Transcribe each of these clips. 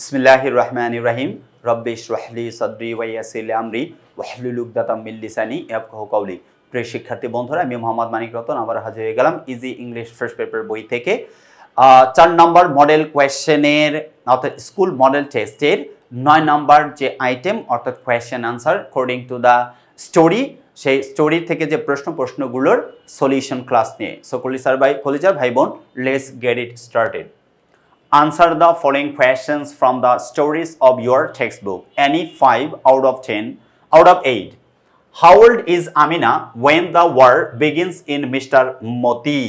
বিসমিল্লাহির রহমানির রহিম রব্বি ইশরাহ লি সাদরি ওয়া ইয়াসসির লি আমরি ওয়াহলুল উকদাতাম মিন লিসানি ইয়াফকাহু কওলি। প্রিয় শিক্ষার্থী বন্ধুরা, আমি মোহাম্মদ মানিক রতন আবার হাজির হয়ে গেলাম ইজি ইংলিশ ফার্স্ট পেপার বই থেকে 4 নম্বর মডেল কোয়েশ্চেনের অর্থাৎ স্কুল মডেল টেস্টের 9 নম্বর যে আইটেম অর্থাৎ question answer according to the story, সেই স্টোরি থেকে যে প্রশ্নগুলোর সলিউশন ক্লাস নিয়ে। সো কলিজার ভাই বোন, let's get it started. Answer the following questions from the stories of your textbook. Any 5 out of 10 out of 8. How old is Amina when the war begins in Mr. Moti?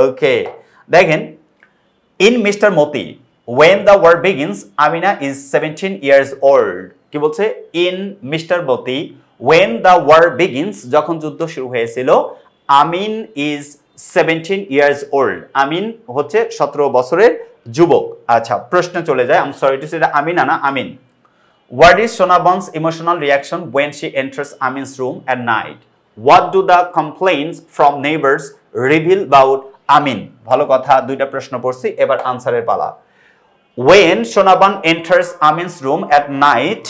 Okay. Again, in Mr. Moti, when the war begins, Amina is 17 years old. কি বলছে? In Mr. Moti, when the war begins, যখন যুদ্ধ শুরু হয়েছিল, Amin is 17 years old. Amin হচ্ছে 17 বছরের যুবক। আচ্ছা, প্রশ্ন চলে যায়। I am sorry to say that Amina না আমিন। What is Shonabon's emotional reaction when she enters Amin's room at night? What do the complaints from neighbors reveal about Amin? ভালো কথা, দুইটা প্রশ্ন পড়ছি, এবার আনসারের পালা। When Shonabon enters Amin's room at night,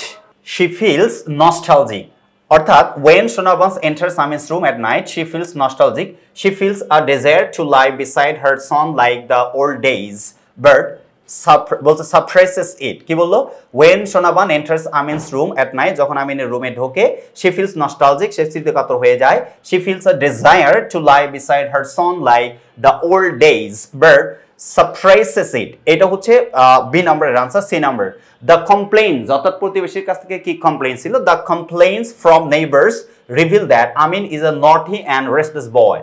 she feels nostalgic. অর্থাৎ when Shonabon enters Amin's room at night, she feels nostalgic. She feels a desire to lie beside her son like the old days. But suppresses it. কি বললো? When Shonabon enters Amin's room at night, যখন আমিনের রুমে ঢোকে, she feels nostalgic, সে স্মৃতিকাতর হয়ে যায়। She feels a desire to lie beside her son like the old days, but suppresses it. এটা হচ্ছে বি নাম্বারের answer. C number, the complaints অর্থাৎ প্রতিবেশীর কাছ থেকে কি কমপ্লেইন ছিল? The complaints from neighbors reveal that Amin is a naughty and restless boy.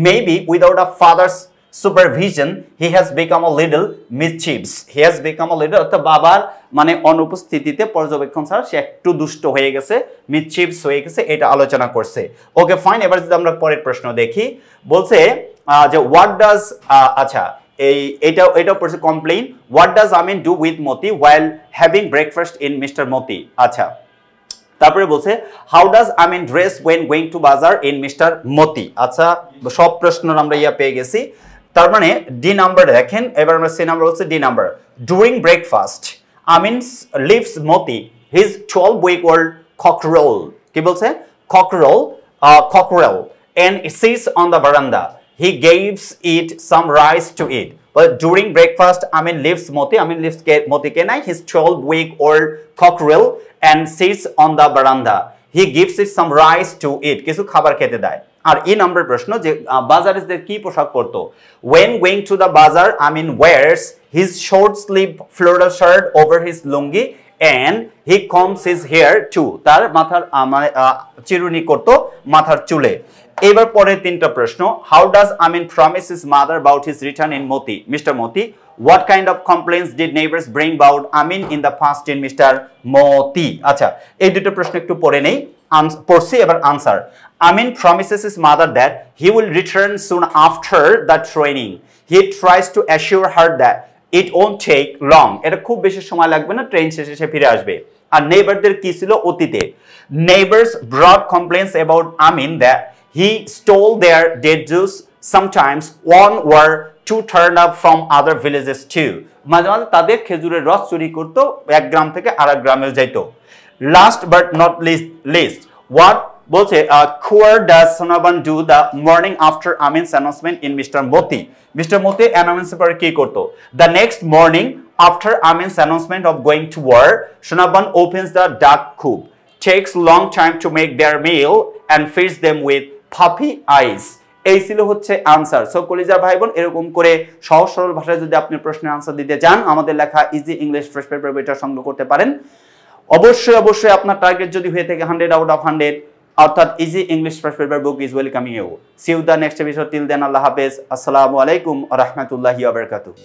Maybe without a father's supervision he has become a little mischievous. He has become a little, অর্থাৎ বাবার মানে অনুপস্থিতিতে পর্যবেক্ষণ ছাড়া সে একটু দুষ্ট হয়ে গেছে, মিসচিভস হয়ে গেছে, এটা আলোচনা করছে। ওকে ফাইন, এবার যদি আমরা পরের প্রশ্ন দেখি, বলছে যে হোয়াট ডাজ আচ্ছা এটা পড়ছে complain, what does Amin do with Moti while having breakfast in Mr. Moti? আচ্ছা, তারপরে বলছে how does Amin dress when going to বাজার in Mr. Moti? আচ্ছা, সব প্রশ্ন আমরা পেয়ে গেছি। তার মানে ডি নাম্বার দেখেন, এবার আমরা সি নাম্বার হচ্ছে ডি নাম্বার। ডুরিং ব্রেকফাস্ট আমিন লিভস মতি হিজ 12-week-old cockerel। কি বলছে? cockerel and sits on the veranda. He gives it some rice to eat. But during breakfast Amin leaves Moti. Amin leaves Moti ke nai his 12-week-old cockerel and sits on the veranda. He gives it some rice to eat. কিছু খাবার খেতে দেয়। আর এই number প্রশ্ন যে বাজারে কি পোশাক পরতো? When going to the bazaar, Amin wears his short-sleeve floral shirt over his lungi and he combs his hair too. তার মাথার চিরুনি করতো মাথার চুলে। এবার পরে তিনটা প্রশ্ন। How does Amin promise his mother about his return in Moti, Mr. Moti? What kind of complaints did neighbors bring about Amin in the past in Mr. Moti? আচ্ছা, এই দুটো প্রশ্ন একটু পড়ে নেই, পড়ছি, এবার answer. Amin promises his mother that he will return soon after the training. He tries to assure her that it won't take long. এটা খুব বেশি সময় লাগবে না, ট্রেন শেষে সে ফিরে আসবে। আর নেইবারদের কি ছিল অতীতে? Neighbors brought complaints about Amin that he stole their date juice. Sometimes one or two turned up from other villages too. মাঝে মাঝে তাদের খেজুরের রস চুরি করতো, এক গ্রাম থেকে আরেক গ্রামে যাইতো। Last but not least, what বলছে chore does Shonabon do the morning after Amin's announcement in Mr. Moti? Mr. Moti announcement পরে কি করতো? The next morning after Amin's announcement of going to war, Shonabon opens the duck coop, takes long time to make their meal and feeds them with puppy eyes. এই ছিল হচ্ছে answer. So কলিজার ভাই বোন, এরকম করে সহজ সরল ভাষায় যদি আপনি প্রশ্নের আনসার দিতে চান, আমাদের লেখা ইজি ইংলিশ ফার্স্ট পেপার বইটা সংগ্রহ করতে পারেন। অবশ্যই আপনার টার্গেট যদি হয়ে থাকে 100 out of 100, অর্থাৎ easy English first paper book is welcoming you. See you the next episode. Till then, আল্লাহ হাফেজ। আসসালামু আলাইকুম ওয়া রাহমাতুল্লাহি ওয়া বারাকাতুহু।